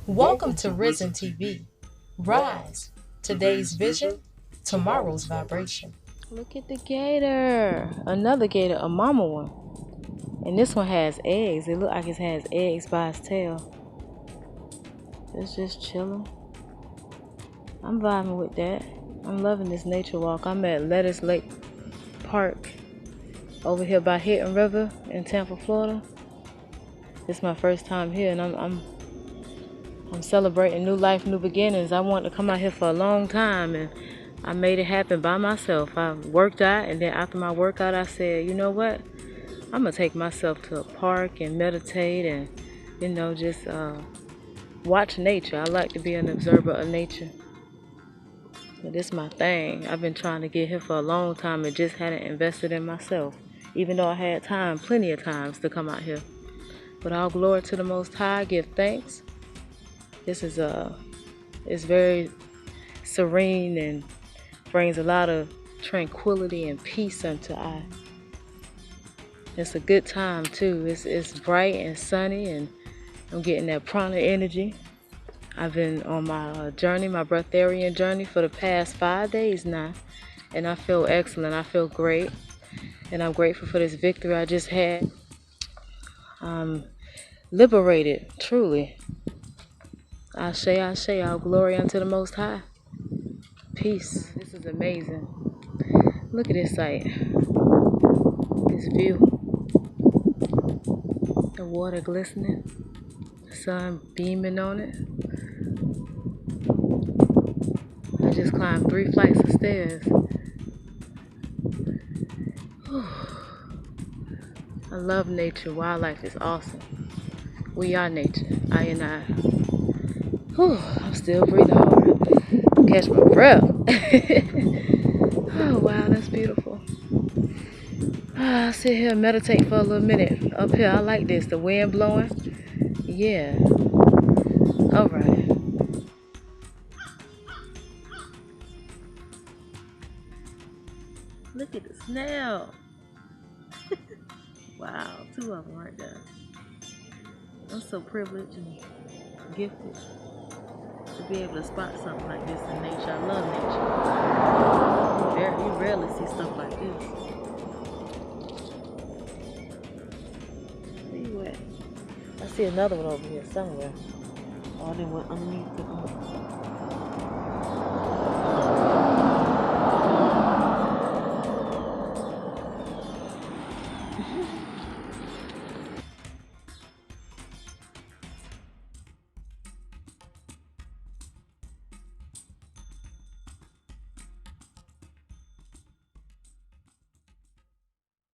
Welcome to Risen TV. Rise. Today's vision, tomorrow's vibration. Look at the gator. Another gator, a mama one. And this one has eggs. It looks like it has eggs by its tail. It's just chilling. I'm vibing with that. I'm loving this nature walk. I'm at Lettuce Lake Park over here by Hitton River in Tampa, Florida. This is my first time here, and I'm celebrating new life, new beginnings. I wanted to come out here for a long time, and I made it happen by myself. I worked out, and then after my workout, I said, you know what? I'm gonna take myself to a park and meditate, and just watch nature. I like to be an observer of nature. But this is my thing. I've been trying to get here for a long time and just hadn't invested in myself, even though I had time, plenty of times to come out here. But all glory to the Most High. Give thanks. This is it's very serene and brings a lot of tranquility and peace unto I. It's a good time too. It's bright and sunny, and I'm getting that prana energy. I've been on my journey, my breatharian journey, for the past 5 days now, and I feel excellent. I feel great, and I'm grateful for this victory I just had. I'm liberated, truly. Ashe, Ashe, all glory unto the Most High. Peace. This is amazing. Look at this sight. This view. The water glistening. The sun beaming on it. I just climbed 3 flights of stairs. I love nature. Wildlife is awesome. We are nature. I and I. I'm still breathing hard. Catch my breath. Oh, wow, that's beautiful. I'll sit here and meditate for a little minute. Up here, I like this. The wind blowing. Yeah. All right. Look at the snail. Wow, 2 of them right there. I'm so privileged and gifted to be able to spot something like this in nature. I love nature. You rarely see stuff like this. Where you at? I see another one over here somewhere. Oh, they went underneath the